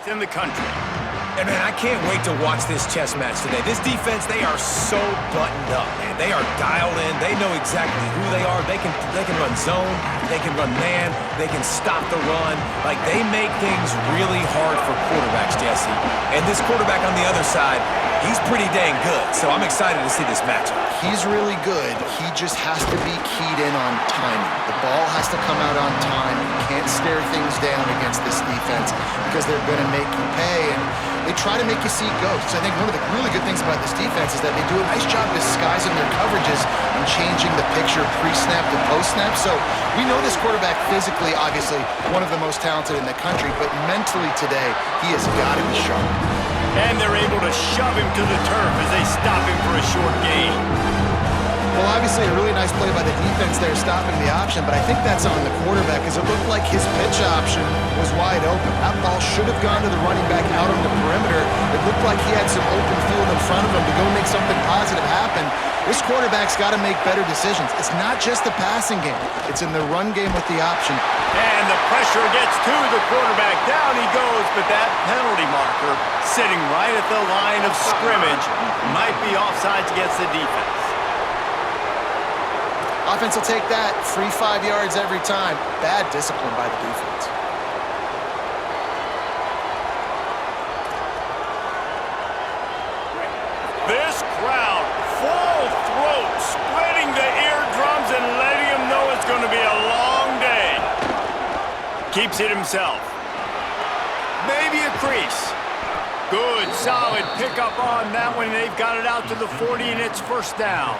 in the country. And man, I can't wait to watch this chess match today. This defense, they are so buttoned up, man. They are dialed in. They know exactly who they are. They can run zone. They can run man. They can stop the run. Like, they make things really hard for quarterbacks, Jesse. And this quarterback on the other side, he's pretty dang good. So I'm excited to see this matchup. He's really good. He just has to be keyed in on timing. The ball has to come out on time. You can't stare things down against this defense because they're going to make you pay. And they try to make you see ghosts. I think one of the really good things about this defense is that they do a nice job disguising their coverages and changing the picture pre-snap to post-snap. So we know this quarterback physically, obviously, one of the most talented in the country, but mentally today, he has got to be sharp. And they're able to shove him to the turf as they stop him for a short gain. Well, obviously, a really nice play by the defense there, stopping the option, but I think that's on the quarterback because it looked like his pitch option was wide open. That ball should have gone to the running back out on the perimeter. It looked like he had some open field in front of him to go make something positive happen. This quarterback's got to make better decisions. It's not just the passing game. It's in the run game with the option. And the pressure gets to the quarterback. Down he goes, but that penalty marker sitting right at the line of scrimmage might be offsides against the defense. Offense will take that. Free 5 yards every time. Bad discipline by the defense. This crowd, full throat, splitting the eardrums and letting them know it's going to be a long day. Keeps it himself. Maybe a crease. Good, solid pickup on that one. They've got it out to the 40, and it's first down.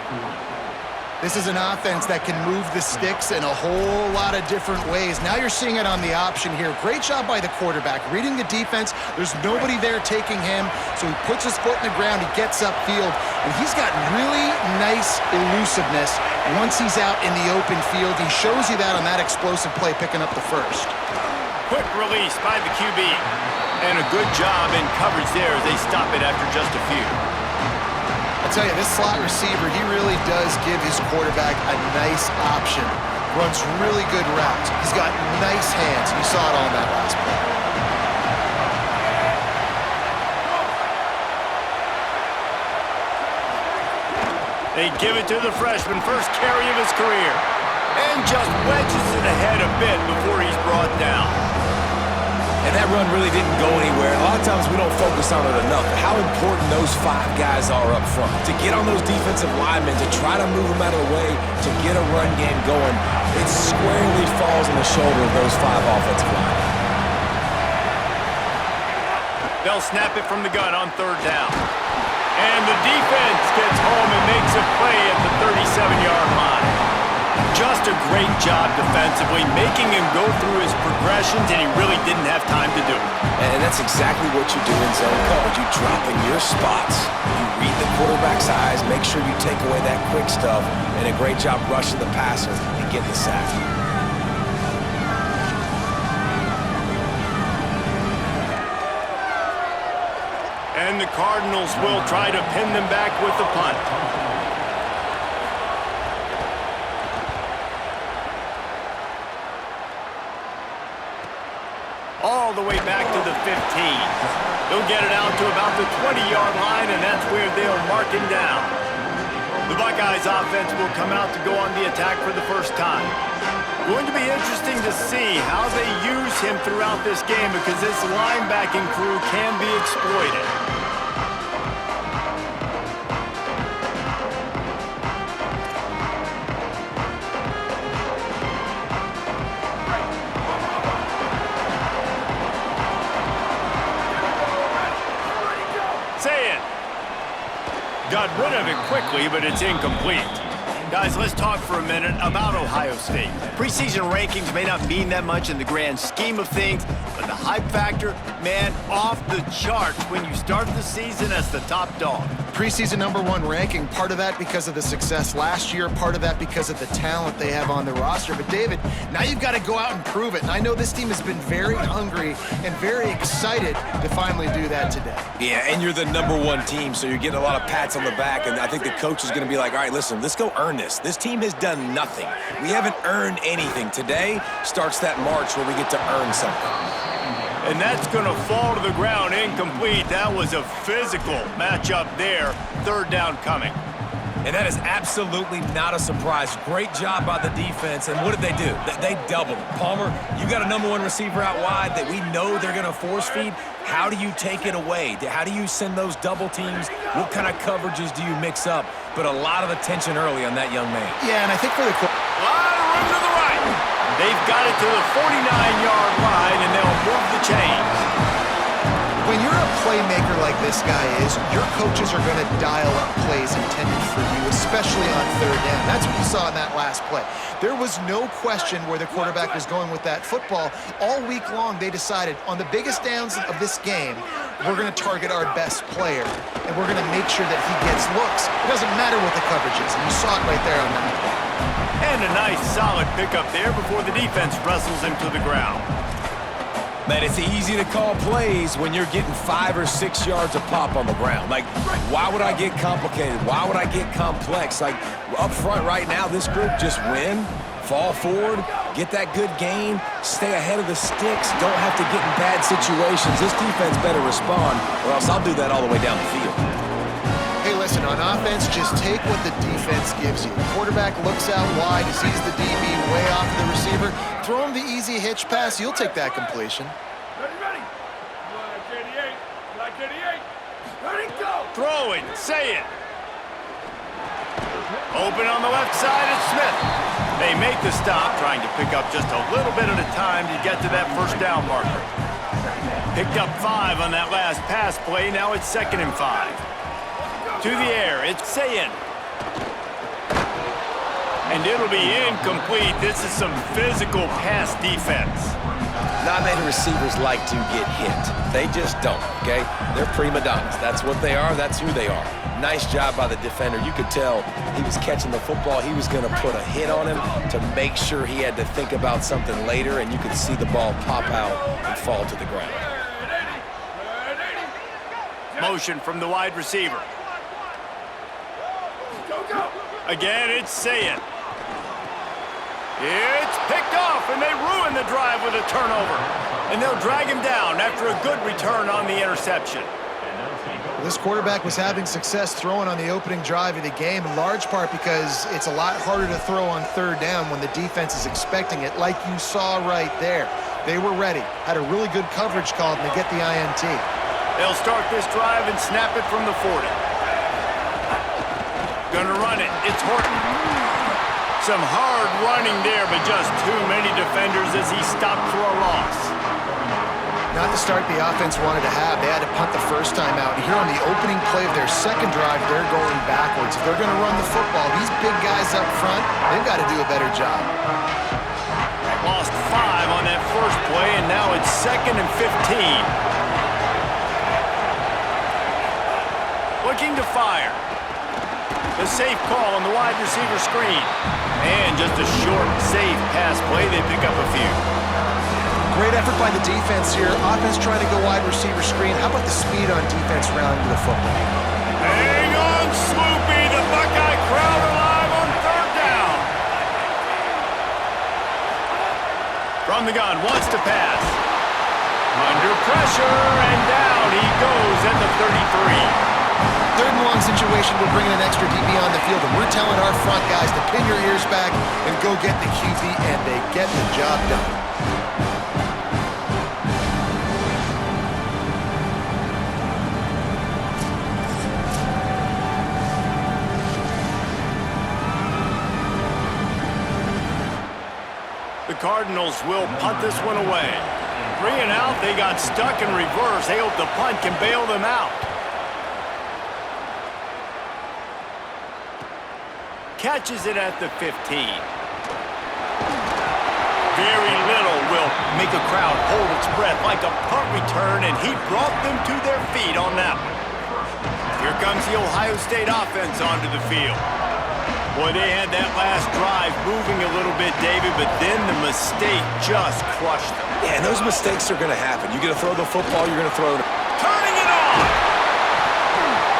This is an offense that can move the sticks in a whole lot of different ways. Now you're seeing it on the option here. Great job by the quarterback. Reading the defense, there's nobody there taking him, so he puts his foot in the ground, he gets upfield, and he's got really nice elusiveness once he's out in the open field. He shows you that on that explosive play, picking up the first. Quick release by the QB. And a good job in coverage there as they stop it after just a few. I tell you, this slot receiver, he really does give his quarterback a nice option. Runs really good routes. He's got nice hands. You saw it on that last play. They give it to the freshman, first carry of his career. And just wedges it ahead a bit before he's brought down. And that run really didn't go anywhere. A lot of times we don't focus on it enough. How important those 5 guys are up front. To get on those defensive linemen, to try to move them out of the way, to get a run game going, it squarely falls on the shoulder of those 5 offensive linemen. They'll snap it from the gun on third down. And the defense gets home and makes a play at the 37-yard line. Just a great job defensively, making him go through his progressions, and he really didn't have time to do it. And that's exactly what you do in zone coverage. You drop in your spots. You read the quarterback's eyes, make sure you take away that quick stuff, and a great job rushing the passer and getting the sack. And the Cardinals will try to pin them back with the punt. All the way back to the 15. They'll get it out to about the 20-yard line, and that's where they'll mark him down. The Buckeyes offense will come out to go on the attack for the first time. Going to be interesting to see how they use him throughout this game because this linebacking crew can be exploited. Got rid of it quickly, but it's incomplete. Guys, let's talk for a minute about Ohio State. Preseason rankings may not mean that much in the grand scheme of things, but the hype factor, man, off the charts when you start the season as the top dog. Preseason #1 ranking, part of that because of the success last year, part of that because of the talent they have on the roster. But David, now you've got to go out and prove it. And I know this team has been very hungry and very excited to finally do that today. Yeah, and you're the #1 team, so you're getting a lot of pats on the back. And I think the coach is going to be like, all right, listen, let's go earn this. This team has done nothing. We haven't earned anything. Today starts that march where we get to earn something. And that's going to fall to the ground incomplete. That was a physical matchup there. Third down coming. And that is absolutely not a surprise. Great job by the defense. And what did they do? They doubled it. Palmer, you got a number one receiver out wide that we know they're going to force feed. How do you take it away? How do you send those double teams? What kind of coverages do you mix up? But a lot of attention early on that young man. Yeah, and I think for the... A lot of room to the right. They've got it to the 49-yard line, and they'll move the chains. When you're a playmaker like this guy is, your coaches are going to dial up plays intended for you, especially on third down. That's what you saw in that last play. There was no question where the quarterback was going with that football. All week long, they decided on the biggest downs of this game, we're going to target our best player, and we're going to make sure that he gets looks. It doesn't matter what the coverage is, and you saw it right there on that play. And a nice, solid pickup there before the defense wrestles him to the ground. Man, it's easy to call plays when you're getting 5 or 6 yards of pop on the ground. Like, why would I get complicated? Why would I get complex? Like, up front right now, this group just win, fall forward, get that good gain, stay ahead of the sticks, don't have to get in bad situations. This defense better respond, or else I'll do that all the way down the field. Hey, listen, on offense, just take what the defense gives you. Quarterback looks out wide, he sees the DB way off of the receiver. Throw him the easy hitch pass, you'll take that completion. Ready. Like 88. Ready, go. Throwing, say it. Open on the left side, it's Smith. They make the stop, trying to pick up just a little bit at a time to get to that first down marker. Picked up 5 on that last pass play, now it's 2nd and 5. To the air, it's Sayin. And it'll be incomplete. This is some physical pass defense. Not many receivers like to get hit. They just don't, okay? They're prima donnas. That's what they are. That's who they are. Nice job by the defender. You could tell he was catching the football. He was going to put a hit on him to make sure he had to think about something later, and you could see the ball pop out and fall to the ground. Motion from the wide receiver. Again, it's Sayin. It's picked off, and they ruin the drive with a turnover. And they'll drag him down after a good return on the interception. This quarterback was having success throwing on the opening drive of the game, in large part because it's a lot harder to throw on third down when the defense is expecting it, like you saw right there. They were ready, had a really good coverage call, and they get the INT. They'll start this drive and snap it from the 40. Gonna run it. It's Horton. Some hard running there, but just too many defenders as he stopped for a loss. Not the start the offense wanted to have. They had to punt the first time out. And here on the opening play of their second drive, they're going backwards. If they're going to run the football, these big guys up front, they've got to do a better job. Lost 5 on that first play, and now it's 2nd and 15. Looking to fire. The safe call on the wide receiver screen. And just a short, safe pass play. They pick up a few. Great effort by the defense here. Offense trying to go wide receiver screen. How about the speed on defense rounding the football? Hang on, Sloopy. The Buckeye crowd alive on third down. From the gun, wants to pass. Under pressure, and down he goes at the 33. Third and long situation, we're bringing an extra DB on the field, and we're telling our front guys to pin your ears back and go get the QB, and they get the job done. The Cardinals will punt this one away. 3 and out, they got stuck in reverse. They hope the punt can bail them out. Catches it at the 15. Very little will make a crowd hold its breath like a punt return, and he brought them to their feet on that one. Here comes the Ohio State offense onto the field. Boy, they had that last drive moving a little bit, David, but then the mistake just crushed them. Yeah, and those mistakes are going to happen. You're going to throw the football, you're going to throw it. Turning it on!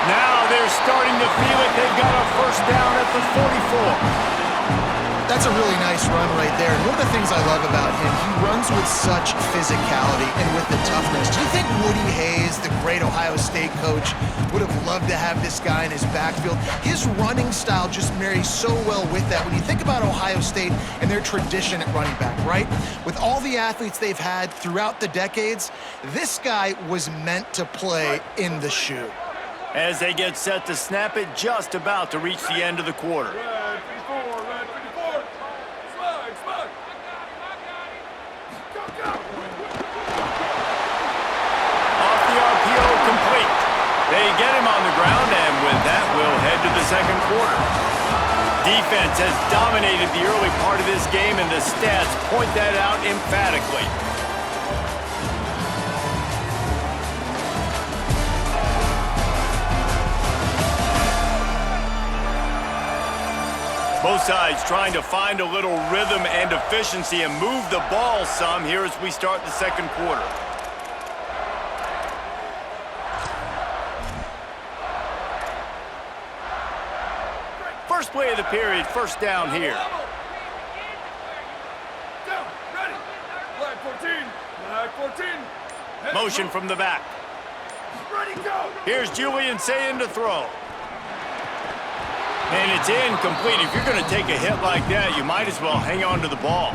Now they're starting to feel it. They've got a first down at the 44. That's a really nice run right there. And one of the things I love about him, he runs with such physicality and with the toughness. Do you think Woody Hayes, the great Ohio State coach, would have loved to have this guy in his backfield? His running style just marries so well with that. When you think about Ohio State and their tradition at running back, right? With all the athletes they've had throughout the decades, this guy was meant to play in the shoe. As they get set to snap it, just about to reach the end of the quarter. Red 54, red 54. Slide, slide. Go, go. Off the RPO, complete. They get him on the ground, and with that, we'll head to the second quarter. Defense has dominated the early part of this game, and the stats point that out emphatically. Both sides trying to find a little rhythm and efficiency and move the ball some here as we start the second quarter. First play of the period, first down here. Down, ready. Flag 14, flag 14. Motion from the back. Ready, go. Here's Julian Sayin to throw. And it's incomplete. If you're going to take a hit like that, you might as well hang on to the ball.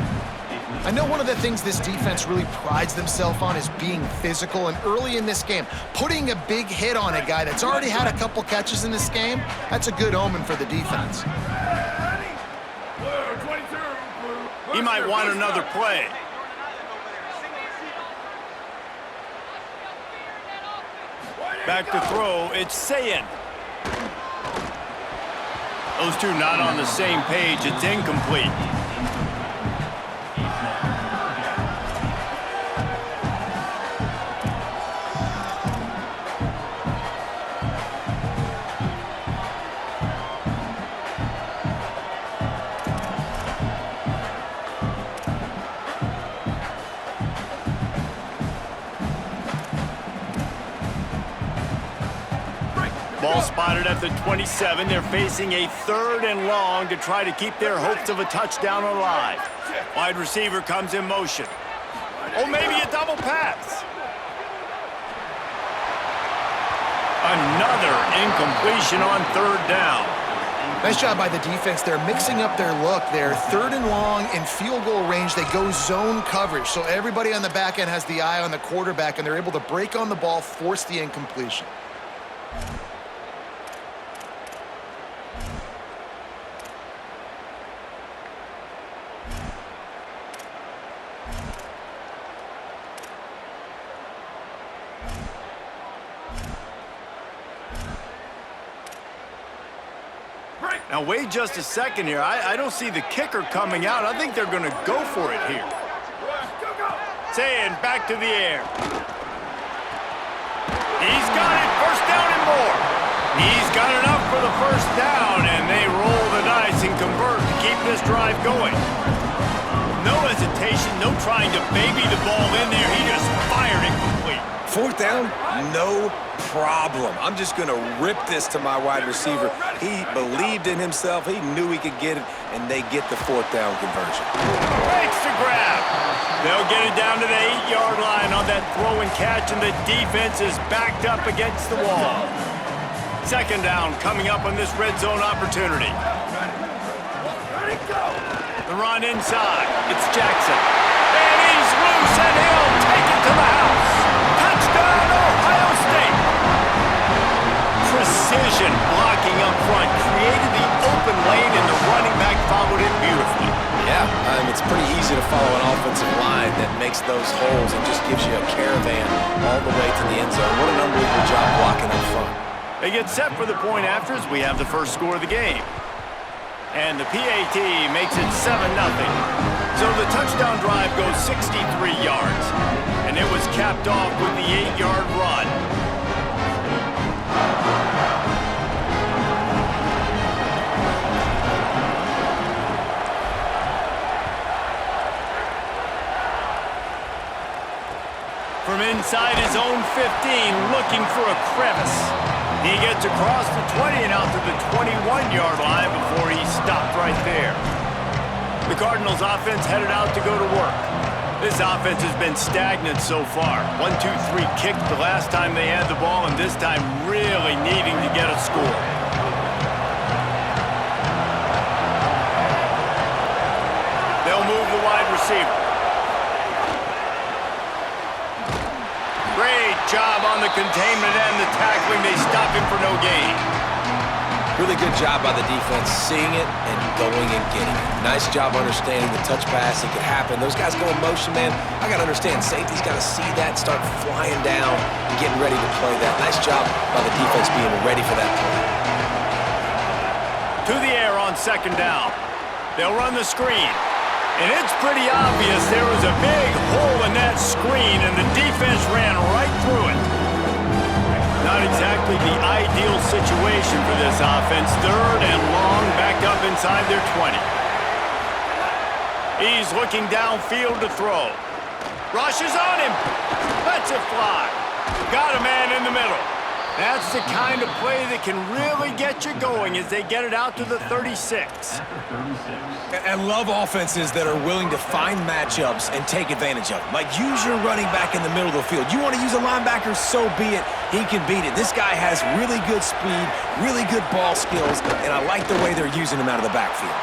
I know one of the things this defense really prides themselves on is being physical, and early in this game, putting a big hit on a guy that's already had a couple catches in this game, that's a good omen for the defense. Ready. Blue 22, blue. He might want another play. Back to throw, it's Sayin. Those two not on the same page. It's incomplete. Ball spotted at the 27. They're facing a 3rd and long to try to keep their hopes of a touchdown alive. Wide receiver comes in motion. Oh, maybe a double pass. Another incompletion on 3rd down. Nice job by the defense. They're mixing up their look. They're 3rd and long in field goal range. They go zone coverage, so everybody on the back end has the eye on the quarterback, and they're able to break on the ball, force the incompletion. Now, wait just a second here. I don't see the kicker coming out. I think they're going to go for it here. Go, go. Sayin back to the air. He's got it. First down and more. He's got enough for the first down, and they roll the dice and convert to keep this drive going. No hesitation, no trying to baby the ball in there. He just fired it complete. 4th down, no problem. I'm just going to rip this to my wide receiver. He believed in himself. He knew he could get it, and they get the 4th down conversion. Makes the grab. They'll get it down to the 8-yard line on that throw and catch, and the defense is backed up against the wall. 2nd down coming up on this red zone opportunity. Ready, go. The run inside. It's Jackson. And he's loose, and he'll take it to the house. Touchdown, Ohio State. Precision blocking up front created the open lane, and the running back followed it beautifully. Yeah, it's pretty easy to follow an offensive line that makes those holes and just gives you a caravan all the way to the end zone. What an unbelievable job blocking up front. They get set for the point after as we have the first score of the game. And the PAT makes it 7-0. So the touchdown drive goes 63 yards. And it was capped off with the 8-yard run. From inside his own 15, looking for a crevice. He gets across the 20 and out to the 21-yard line before he stopped right there. The Cardinals offense headed out to go to work. This offense has been stagnant so far. 1-2-3 kicked the last time they had the ball, and this time really needing to get a score. They'll move the wide receiver. Great job on the containment and the tackling. They stop him for no gain. Really good job by the defense, seeing it and going and getting it. Nice job understanding the touch pass. It could happen. Those guys go in motion, man. I got to understand, safety's got to see that, start flying down, getting ready to play that. Nice job by the defense being ready for that play. To the air on second down. They'll run the screen. And it's pretty obvious there was a big hole in that screen, and the defense ran right through it. Not exactly the ideal situation for this offense. Third and long, backed up inside their 20. He's looking downfield to throw. Rushes on him. Lets it fly. Got a man in the middle. That's the kind of play that can really get you going as they get it out to the 36. And love offenses that are willing to find matchups and take advantage of them. Like, use your running back in the middle of the field. You want to use a linebacker, so be it. He can beat it. This guy has really good speed, really good ball skills, and I like the way they're using him out of the backfield.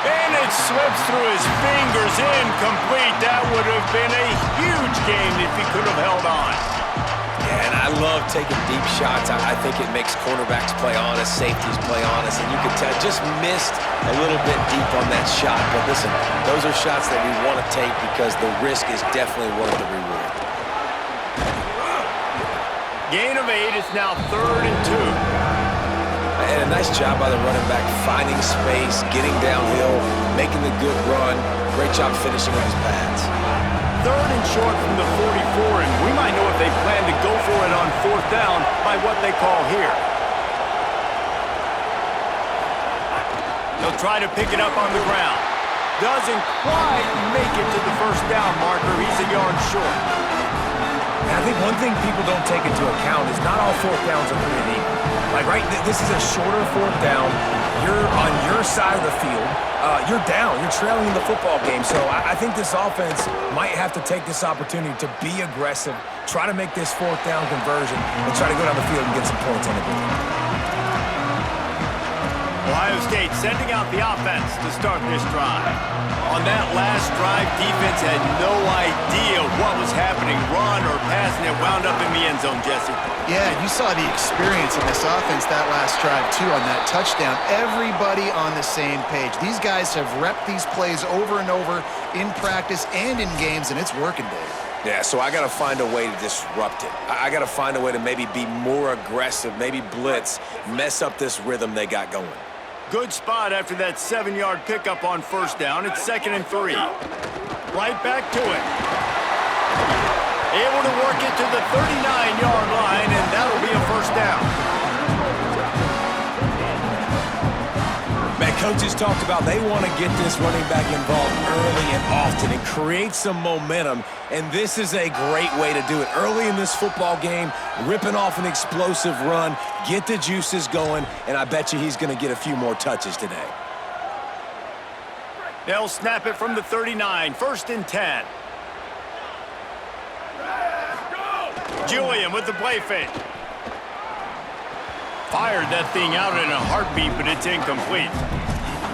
And it slips through his fingers, incomplete. That would have been a huge gain if he could have held on. And I love taking deep shots. I think it makes cornerbacks play honest, safeties play honest, and you can tell just missed a little bit deep on that shot. But listen, those are shots that we want to take because the risk is definitely worth the reward. Gain of 8 is now 3rd and 2. And a nice job by the running back, finding space, getting downhill, making the good run. Great job finishing with his pads. 3rd and short from the 44, and we might know if they plan to go for it on 4th down by what they call here. They'll try to pick it up on the ground. Doesn't quite make it to the 1st down marker. He's a yard short. I think one thing people don't take into account is not all 4th downs are created equal. Like, right, this is a shorter 4th down. You're on your side of the field. You're down. You're trailing in the football game. So I think this offense might have to take this opportunity to be aggressive, try to make this 4th down conversion, and try to go down the field and get some points on the board. Ohio State sending out the offense to start this drive. On that last drive, defense had no idea what was happening. Run or pass, and it wound up in the end zone, Jesse. Yeah, you saw the experience in this offense that last drive, too, on that touchdown. Everybody on the same page. These guys have repped these plays over and over in practice and in games, and it's working, Dave. Yeah, so I got to find a way to disrupt it. I got to find a way to maybe be more aggressive, maybe blitz, mess up this rhythm they got going. Good spot after that 7-yard pickup on 1st down. It's 2nd and 3. Right back to it. Able to work it to the 39-yard line, and that'll be a 1st down. Man, coaches talked about they want to get this running back involved early and often and create some momentum, and this is a great way to do it. Early in this football game, ripping off an explosive run, get the juices going, and I bet you he's going to get a few more touches today. They'll snap it from the 39, 1st and 10. Julian with the play fake. Fired that thing out in a heartbeat, but it's incomplete.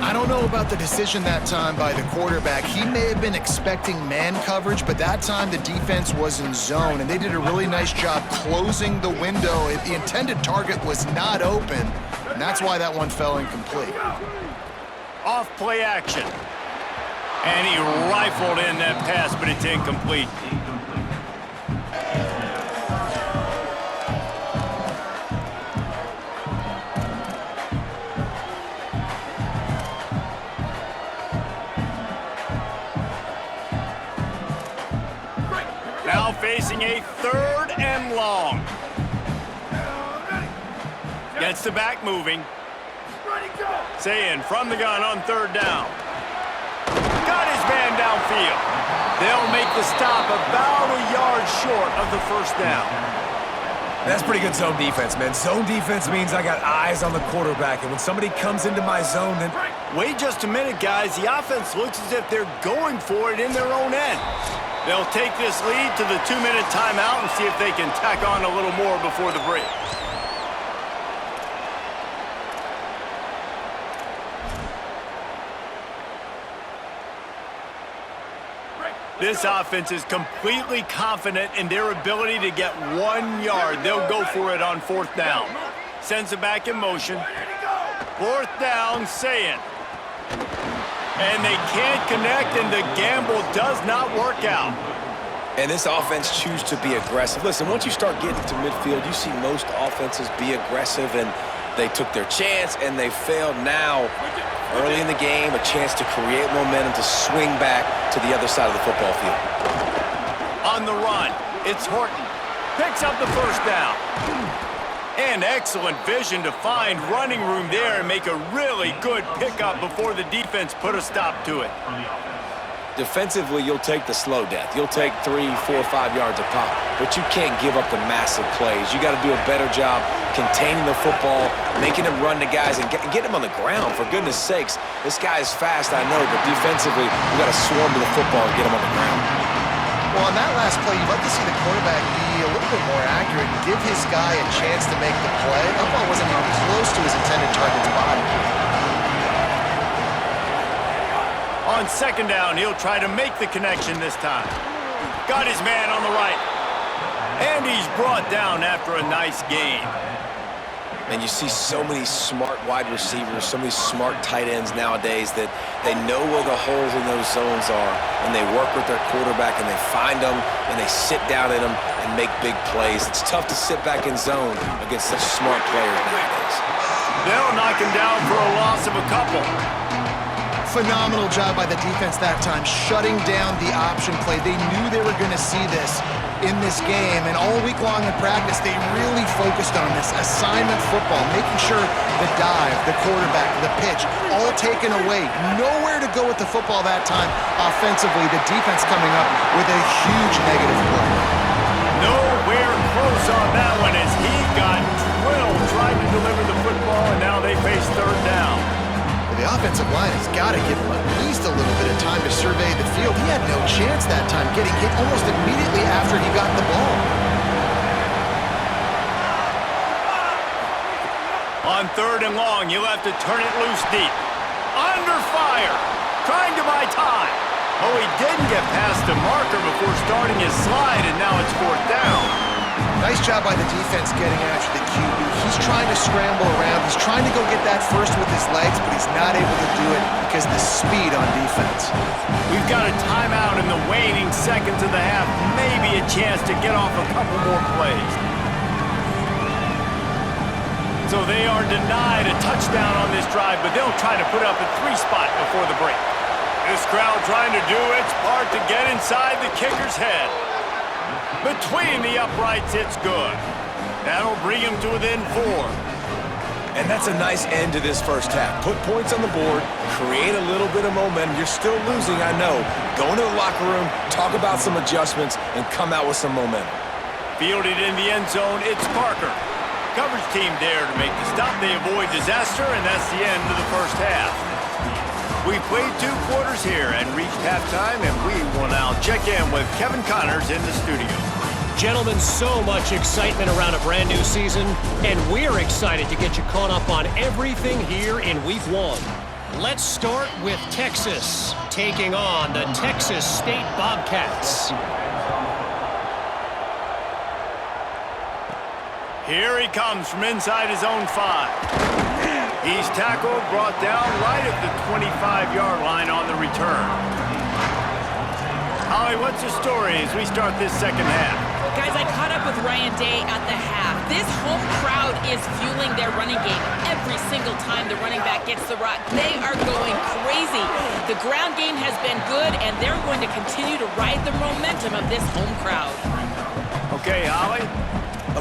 I don't know about the decision that time by the quarterback. He may have been expecting man coverage, but that time the defense was in zone, and they did a really nice job closing the window. The intended target was not open, and that's why that one fell incomplete. Off play action. And he rifled in that pass, but it's incomplete. Now facing a 3rd and long. Gets the back moving. Saying from the gun on 3rd down. Got his man downfield. They'll make the stop about a yard short of the 1st down. That's pretty good zone defense, man. Zone defense means I got eyes on the quarterback, and when somebody comes into my zone, then... Wait just a minute, guys. The offense looks as if they're going for it in their own end. They'll take this lead to the 2-minute timeout and see if they can tack on a little more before the break. This offense is completely confident in their ability to get 1 yard. They'll go for it on 4th down. Sends it back in motion. 4th down, saying. And they can't connect, and the gamble does not work out. And this offense chooses to be aggressive. Listen, once you start getting to midfield, you see most offenses be aggressive, and they took their chance, and they failed. Now, early in the game, a chance to create momentum to swing back to the other side of the football field. On the run, it's Horton. Picks up the 1st down. And excellent vision to find running room there and make a really good pickup before the defense put a stop to it. Defensively, you'll take the slow death. You'll take 3, 4, 5 yards a pop, but you can't give up the massive plays. You got to do a better job containing the football, making them run to guys, and get them on the ground. For goodness sakes, this guy is fast, I know, but defensively, you got to swarm to the football and get him on the ground. Well, on that last play, you'd like to see the quarterback be a little bit more accurate and give his guy a chance to make the play. That ball wasn't even close to his intended target's body. On 2nd down, he'll try to make the connection this time. Got his man on the right. And he's brought down after a nice gain. And you see so many smart wide receivers, so many smart tight ends nowadays that they know where the holes in those zones are, and they work with their quarterback, and they find them, and they sit down in them and make big plays. It's tough to sit back in zone against such smart players nowadays. They'll knock him down for a loss of a couple. Phenomenal job by the defense that time, shutting down the option play. They knew they were going to see this in this game, and all week long in practice, they really focused on this assignment football, making sure the dive, the quarterback, the pitch, all taken away. Nowhere to go with the football that time offensively. The defense coming up with a huge negative play. Nowhere close on that one as he got drilled trying to deliver the football, and now they face 3rd down. The offensive line has got to give him at least a little bit of time to survey the field. He had no chance that time, getting hit almost immediately after he got the ball. On 3rd and long, you'll have to turn it loose deep. Under fire, trying to buy time. Oh, he didn't get past the marker before starting his slide, and now it's 4th down. Nice job by the defense getting after the QB. He's trying to scramble around. He's trying to go get that first with his legs, but he's not able to do it because of the speed on defense. We've got a timeout in the waning seconds of the half. Maybe a chance to get off a couple more plays. So they are denied a touchdown on this drive, but they'll try to put up a 3-spot before the break. This crowd trying to do its part to get inside the kicker's head. Between the uprights, it's good. That'll bring him to within 4. And that's a nice end to this first half. Put points on the board, create a little bit of momentum. You're still losing, I know. Go into the locker room, talk about some adjustments, and come out with some momentum. Fielded in the end zone, it's Parker. Coverage team there to make the stop. They avoid disaster, and that's the end of the first half. We've played 2 quarters here and reached halftime, and we will now check in with Kevin Connors in the studio. Gentlemen, so much excitement around a brand new season, and we're excited to get you caught up on everything here in Week 1. Let's start with Texas, taking on the Texas State Bobcats. Here he comes from inside his own 5. He's tackled, brought down right at the 25-yard line on the return. Holly, what's the story as we start this second half? Guys, I caught up with Ryan Day at the half. This home crowd is fueling their running game. Every single time the running back gets the rock, they are going crazy. The ground game has been good, and they're going to continue to ride the momentum of this home crowd. Okay, Holly.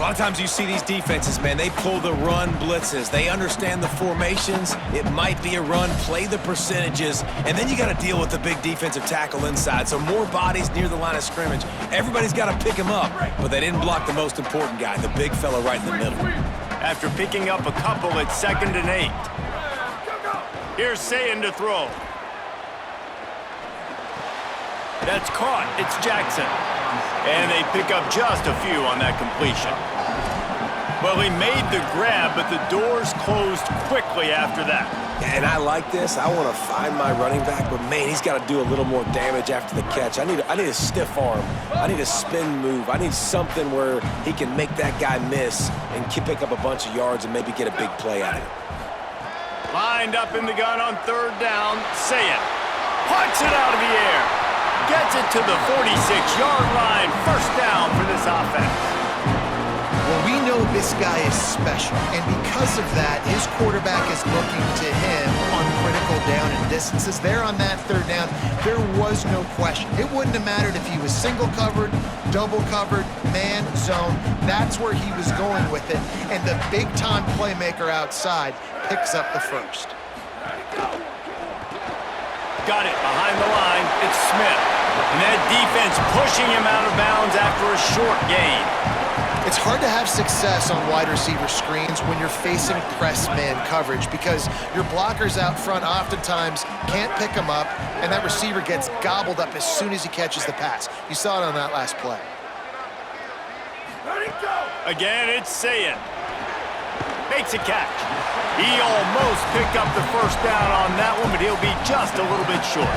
A lot of times you see these defenses, man, they pull the run blitzes. They understand the formations. It might be a run, play the percentages, and then you got to deal with the big defensive tackle inside. So more bodies near the line of scrimmage. Everybody's got to pick him up, but they didn't block the most important guy, the big fella right in the middle. After picking up a couple, it's 2nd and 8. Here's Sayin to throw. That's caught. It's Jackson. And they pick up just a few on that completion. Well, he made the grab, but the doors closed quickly after that. And I like this. I want to find my running back, but man, he's got to do a little more damage after the catch. I need a stiff arm. I need a spin move. I need something where he can make that guy miss and pick up a bunch of yards and maybe get a big play out of it. Lined up in the gun on 3rd down. Sayin punts it out of the air. Gets it to the 46-yard line. 1st down for this offense. Well, we know this guy is special, and because of that, his quarterback is looking to him on critical down and distances. There on that 3rd down, there was no question. It wouldn't have mattered if he was single covered, double covered, man, zone. That's where he was going with it, and the big-time playmaker outside picks up the 1st. Got it behind the line. It's Smith. And that defense pushing him out of bounds after a short gain. It's hard to have success on wide receiver screens when you're facing press man coverage because your blockers out front oftentimes can't pick them up, and that receiver gets gobbled up as soon as he catches the pass. You saw it on that last play. Again, it's Sayin. Makes a catch. He almost picked up the 1st down on that one, but he'll be just a little bit short.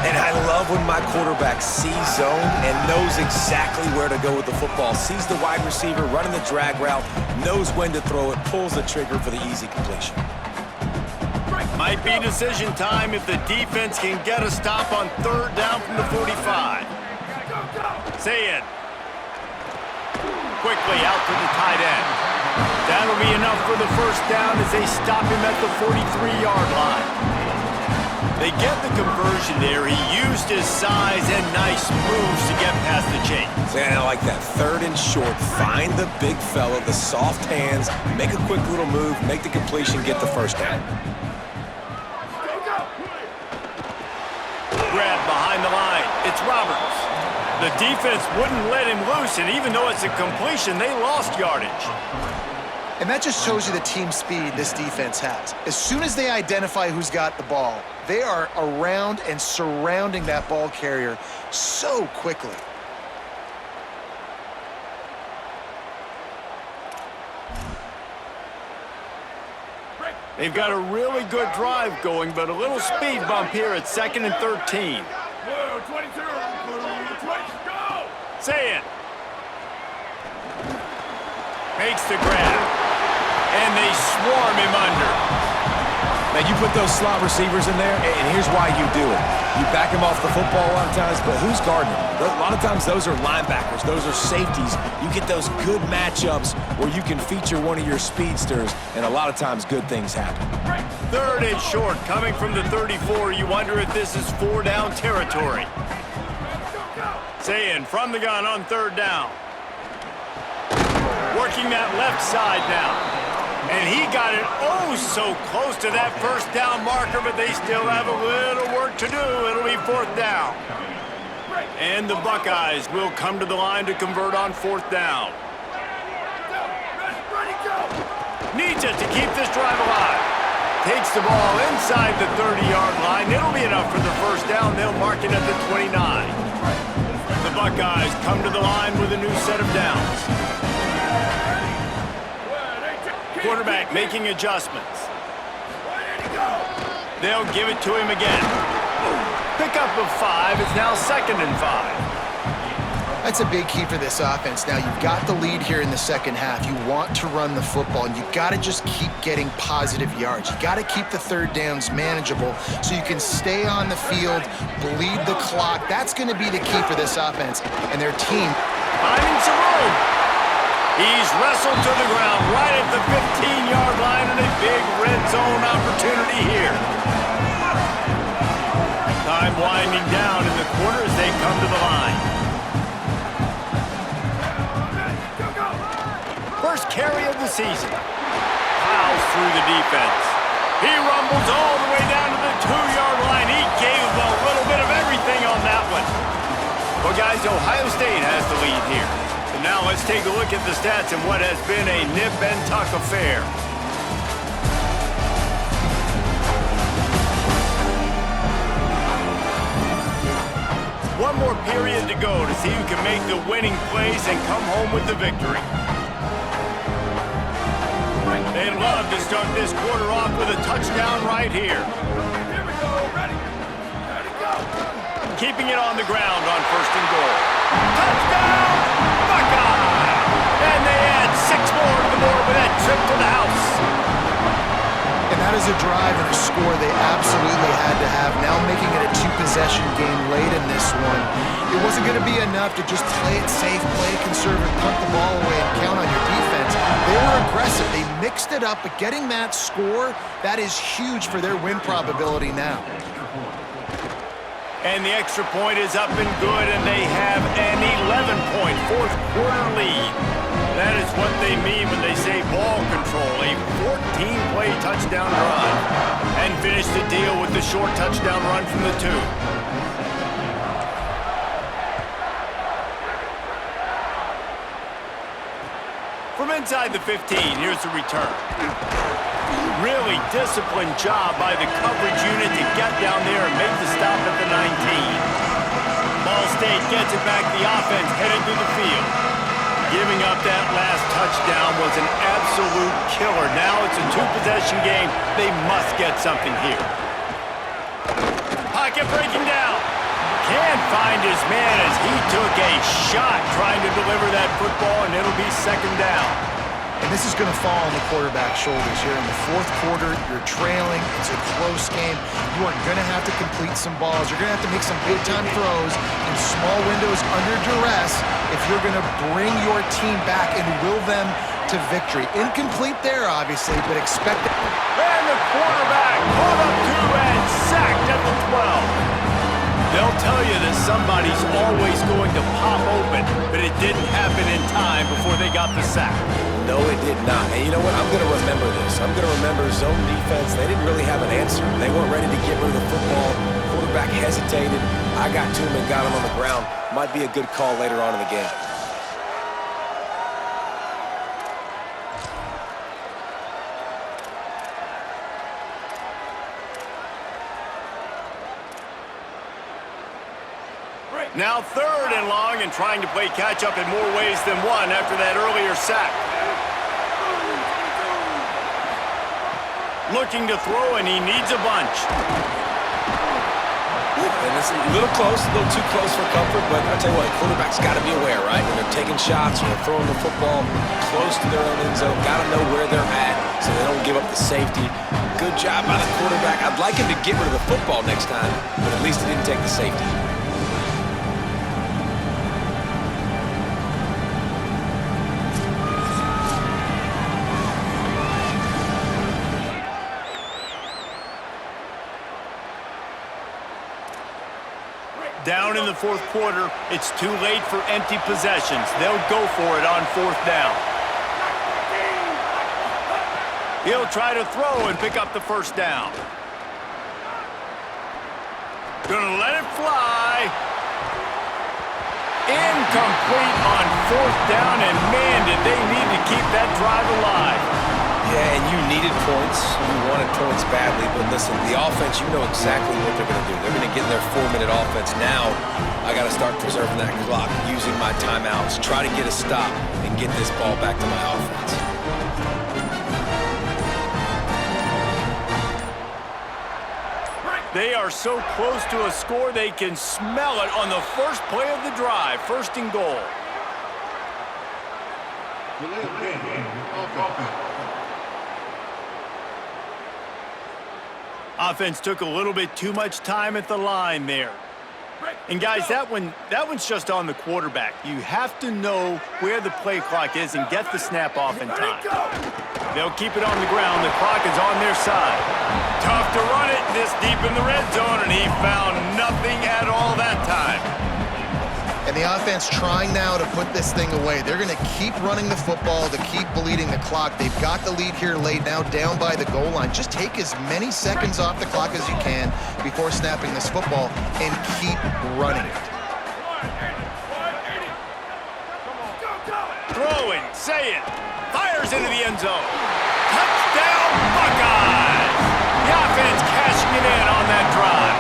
And I love when my quarterback sees zone and knows exactly where to go with the football. Sees the wide receiver running the drag route, knows when to throw it, pulls the trigger for the easy completion. Might be decision time if the defense can get a stop on 3rd down from the 45. Sayin. Quickly out to the tight end. That'll be enough for the 1st down as they stop him at the 43-yard line. They get the conversion there. He used his size and nice moves to get past the chains. And I like that 3rd and short. Find the big fella, the soft hands, make a quick little move, make the completion, get the 1st down. Grab behind the line. It's Roberts. The defense wouldn't let him loose, and even though it's a completion, they lost yardage. And that just shows you the team speed this defense has. As soon as they identify who's got the ball, they are around and surrounding that ball carrier so quickly. They've got a really good drive going, but a little speed bump here at 2nd and 13. Blue 22, blue 20, go! Sayin. Makes the grab. And they swarm him under. Man, you put those slot receivers in there, and here's why you do it. You back him off the football a lot of times, but who's guarding him? A lot of times those are linebackers. Those are safeties. You get those good matchups where you can feature one of your speedsters, and a lot of times good things happen. 3rd and short coming from the 34. You wonder if this is 4-down territory. Sayin from the gun on 3rd down. Working that left side now. And he got it oh so close to that 1st down marker, but they still have a little work to do. It'll be 4th down. And the Buckeyes will come to the line to convert on 4th down. Needs it to keep this drive alive. Takes the ball inside the 30-yard line. It'll be enough for the 1st down. They'll mark it at the 29. The Buckeyes come to the line with a new set of downs. Quarterback making adjustments. They'll give it to him again. Pickup of 5. It's now 2nd and 5. That's a big key for this offense. Now, you've got the lead here in the second half. You want to run the football, and you've got to just keep getting positive yards. You've got to keep the 3rd downs manageable so you can stay on the field, bleed the clock. That's going to be the key for this offense and their team. Finding some room. He's wrestled to the ground right at the 15-yard line, and a big red zone opportunity here. Time winding down in the quarter as they come to the line. carry of the season. Plows through the defense. He rumbles all the way down to the 2-yard line. He gave a little bit of everything on that one. Well, guys, Ohio State has the lead here. And now let's take a look at the stats in what has been a nip-and-tuck affair. One more period to go to see who can make the winning plays and come home with the victory. They'd love to start this quarter off with a touchdown right here. Here we go. Ready. Ready, go. Keeping it on the ground on 1st and goal. Touchdown, Buckeye! And they add 6 more to the board with that trip to the house. And that is a drive and a score they absolutely had to have. Now making it a 2-possession game late in this one. It wasn't going to be enough to just play it safe, play it conservative, punt the ball away, and count on your defense. They were aggressive. They mixed it up, but getting that score, that is huge for their win probability now. And the extra point is up and good, and they have an 11-point fourth-quarter lead. That is what they mean when they say ball control, a 14-play touchdown run. And finish the deal with the short touchdown run from the 2. From inside the 15, here's the return. Really disciplined job by the coverage unit to get down there and make the stop at the 19. Ball State gets it back, the offense heading to the field. Giving up that last touchdown was an absolute killer. Now it's a 2-possession game. They must get something here. Pocket breaking down. Can't find his man as he took a shot trying to deliver that football, and it'll be 2nd down. And this is going to fall on the quarterback's shoulders here. In the 4th quarter, you're trailing. It's a close game. You are going to have to complete some balls. You're going to have to make some big-time throws in small windows under duress if you're going to bring your team back and will them to victory. Incomplete there, obviously, but expect it. And the quarterback pulled up 2 and sacked at the 12. They'll tell you that somebody's always going to pop open, but it didn't happen in time before they got the sack. No, it did not. And you know what? I'm going to remember this. I'm going to remember zone defense. They didn't really have an answer. They weren't ready to get rid of the football. Quarterback hesitated. I got to him and got him on the ground. Might be a good call later on in the game. Now 3rd and long and trying to play catch-up in more ways than one after that earlier sack. Looking to throw, and he needs a bunch. And it's a little close, a little too close for comfort, but I'll tell you what, quarterback's got to be aware, right? When they're taking shots, when they're throwing the football close to their own end zone, got to know where they're at so they don't give up the safety. Good job by the quarterback. I'd like him to get rid of the football next time, but at least he didn't take the safety. Down in the 4th quarter, it's too late for empty possessions. They'll go for it on 4th down. He'll try to throw and pick up the 1st down. Gonna let it fly. Incomplete on 4th down, and man, did they need to keep that drive alive. Yeah, and you needed points. You wanted points badly, but listen, the offense, you know exactly what they're going to do. They're going to get in their 4-minute offense. Now, I got to start preserving that clock, using my timeouts, try to get a stop, and get this ball back to my offense. They are so close to a score, they can smell it on the first play of the drive. 1st and goal. Offense took a little bit too much time at the line there. And guys, that one's just on the quarterback. You have to know where the play clock is and get the snap off in time. They'll keep it on the ground. The clock is on their side. Tough to run it this deep in the red zone, and he found nothing at all that time. And the offense trying now to put this thing away. They're going to keep running the football to keep bleeding the clock. They've got the lead here laid now down by the goal line. Just take as many seconds off the clock as you can before snapping this football and keep running it. Throwing, say it, fires into the end zone. Touchdown, Buckeyes! The offense cashing it in on that drive.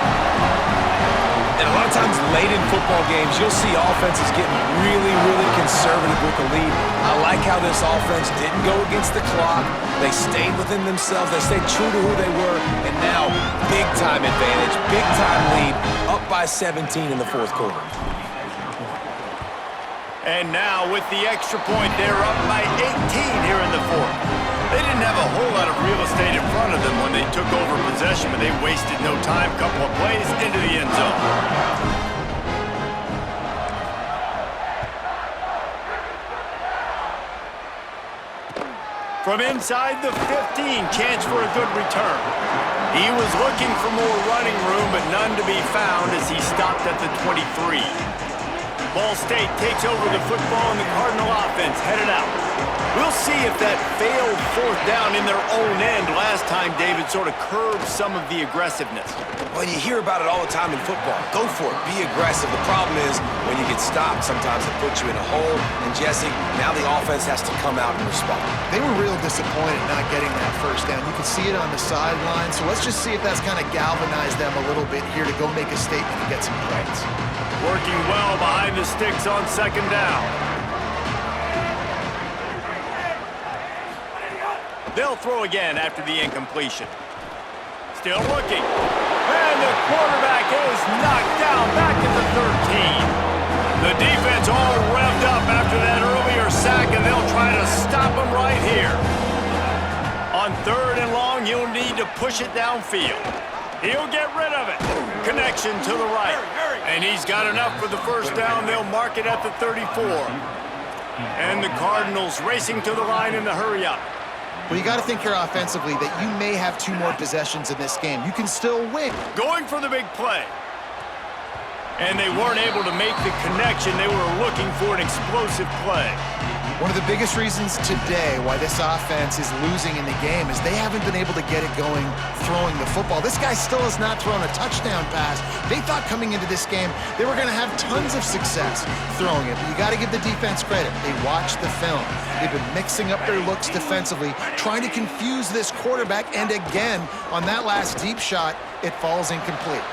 And a lot of times late in football games, you'll see offenses getting really, really conservative with the lead. I like how this offense didn't go against the clock. They stayed within themselves. They stayed true to who they were. And now, big-time advantage, big-time lead, up by 17 in the fourth quarter. And now, with the extra point, they're up by 18 here in the fourth. They didn't have a whole lot of real estate in front of them when they took over possession, but they wasted no time. Couple of plays into the end zone. From inside the 15, chance for a good return. He was looking for more running room, but none to be found as he stopped at the 23. Ball State takes over the football, and the Cardinal offense headed out. We'll see if that failed fourth down in their own end last time, David, sort of curbed some of the aggressiveness. Well, you hear about it all the time in football. Go for it. Be aggressive. The problem is when you get stopped, sometimes it puts you in a hole. And, Jesse, now the offense has to come out and respond. They were real disappointed not getting that first down. You could see it on the sideline. So let's just see if that's kind of galvanized them a little bit here to go make a statement and get some points. Working well behind the sticks on second down. They'll throw again after the incompletion. Still looking. And the quarterback is knocked down back at the 13. The defense all revved up after that earlier sack, and they'll try to stop him right here. On third and long, you'll need to push it downfield. He'll get rid of it. Connection to the right. And he's got enough for the first down. They'll mark it at the 34. And the Cardinals racing to the line in the hurry up. Well, you got to think here offensively that you may have 2 more possessions in this game. You can still win. Going for the big play. And they weren't able to make the connection. They were looking for an explosive play. One of the biggest reasons today why this offense is losing in the game is they haven't been able to get it going throwing the football. This guy still has not thrown a touchdown pass. They thought coming into this game they were going to have tons of success throwing it. But you got to give the defense credit. They watched the film. They've been mixing up their looks defensively, trying to confuse this quarterback. And again, on that last deep shot, it falls incomplete.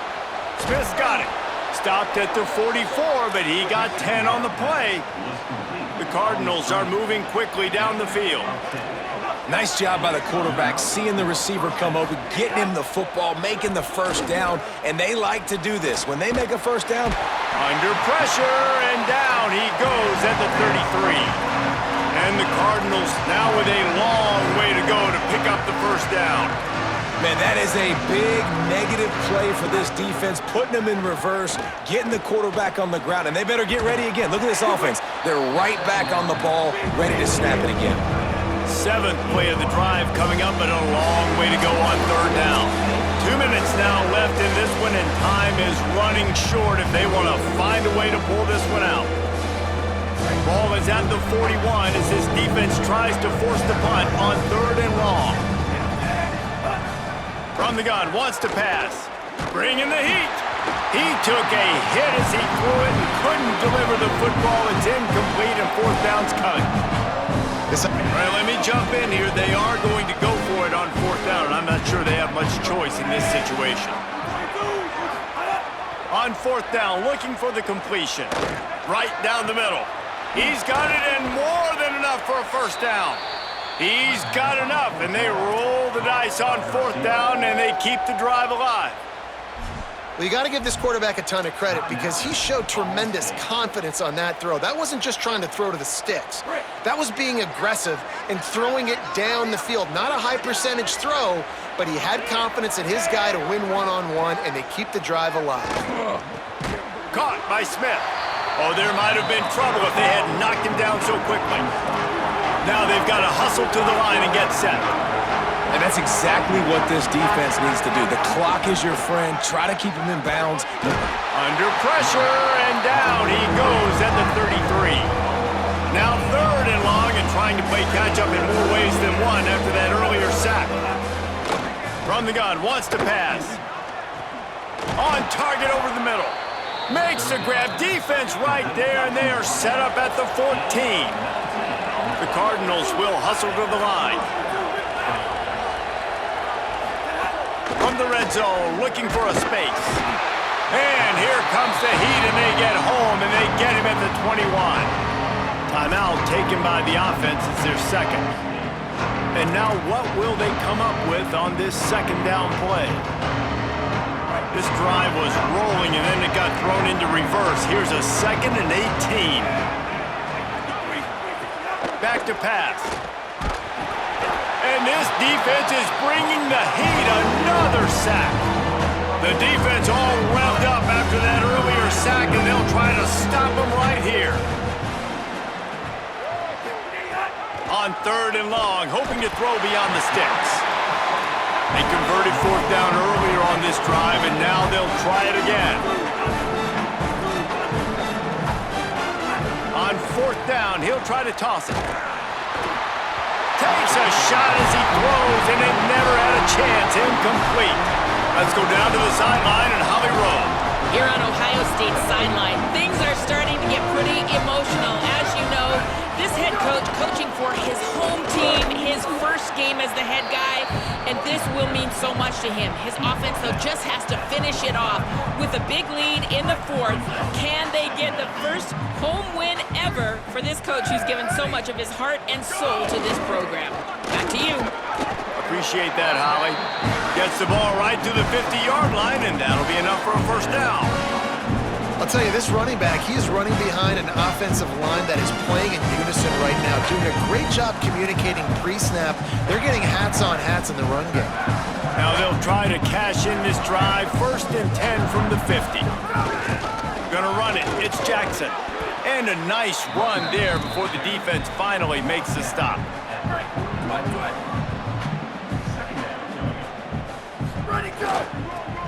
Smith's got it. Stopped at the 44, but he got 10 on the play. The Cardinals are moving quickly down the field. Nice job by the quarterback, seeing the receiver come open, getting him the football, making the first down, and they like to do this. When they make a first down, under pressure, and down he goes at the 33. And the Cardinals now with a long way to go to pick up the first down. Man, that is a big negative play for this defense, putting them in reverse, getting the quarterback on the ground, and they better get ready again. Look at this offense. They're right back on the ball, ready to snap it again. 7th play of the drive coming up, but a long way to go on third down. 2 minutes now left in this one, and time is running short if they want to find a way to pull this one out. Ball is at the 41 as his defense tries to force the punt on third and long. From the gun, wants to pass. Bringing the heat. He took a hit as he threw it and couldn't deliver the football. It's incomplete and fourth down's cut. All right, let me jump in here. They are going to go for it on fourth down, and I'm not sure they have much choice in this situation. On fourth down, looking for the completion. Right down the middle. He's got it, and more than enough for a first down. He's got enough, and they roll the dice on fourth down, and they keep the drive alive. Well, you got to give this quarterback a ton of credit because he showed tremendous confidence on that throw. That wasn't just trying to throw to the sticks. That was being aggressive and throwing it down the field. Not a high percentage throw, but he had confidence in his guy to win one-on-one, and they keep the drive alive. Caught by Smith. Oh, there might have been trouble if they had knocked him down so quickly. Now they've got to hustle to the line and get set. And that's exactly what this defense needs to do. The clock is your friend. Try to keep him in bounds. Under pressure, and down he goes at the 33. Now 3rd and long and trying to play catch-up in more ways than one after that earlier sack. From the gun, wants to pass. On target over the middle. Makes the grab. Defense right there, and they are set up at the 14. The Cardinals will hustle to the line. From the red zone, looking for a space. And here comes the heat, and they get home, and they get him at the 21. Timeout taken by the offense. It's their second. And now what will they come up with on this second down play? This drive was rolling, and then it got thrown into reverse. Here's a 2nd and 18. Back to pass. And this defense is bringing the heat. Another sack. The defense all revved up after that earlier sack, and they'll try to stop them right here. On 3rd and long, hoping to throw beyond the sticks. They converted 4th down earlier on this drive, and now they'll try it again. On 4th down, he'll try to toss it. Takes a shot as he throws, and it never had a chance. Incomplete. Let's go down to the sideline and Holly Rowe. Here on Ohio State's sideline, things are starting to get pretty emotional. As you know, this head coach coaching for his home team, his first game as the head guy, and this will mean so much to him. His offense, though, just has to finish it off with a big lead in the 4th. Can they get the first home win ever for this coach who's given so much of his heart and soul to this program? Back to you. Appreciate that, Holly. Gets the ball right to the 50-yard line, and that'll be enough for a first down. I'll tell you, this running back, he is running behind an offensive line that is playing in unison right now, doing a great job communicating pre-snap. They're getting hats on hats in the run game. Now they'll try to cash in this drive. 1st and 10 from the 50. Gonna run it. It's Jackson. And a nice run there before the defense finally makes the stop.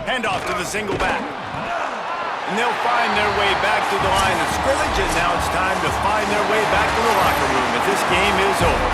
Handoff to the single back. And they'll find their way back to the line of scrimmage, and now it's time to find their way back to the locker room as this game is over.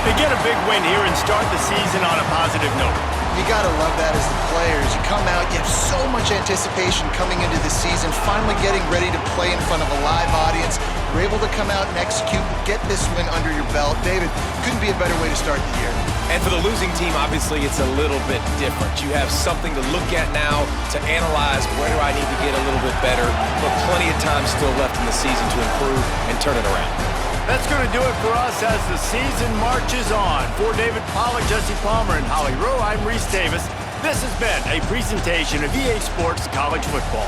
They get a big win here and start the season on a positive note. You gotta love that as the players. You come out, you have so much anticipation coming into the season, finally getting ready to play in front of a live audience. You're able to come out and execute, get this win under your belt. David, couldn't be a better way to start the year. And for the losing team, obviously, it's a little bit different. You have something to look at now to analyze where do I need to get a little bit better, but plenty of time still left in the season to improve and turn it around. That's going to do it for us as the season marches on. For David Pollack, Jesse Palmer, and Holly Rowe, I'm Reese Davis. This has been a presentation of EA Sports College Football.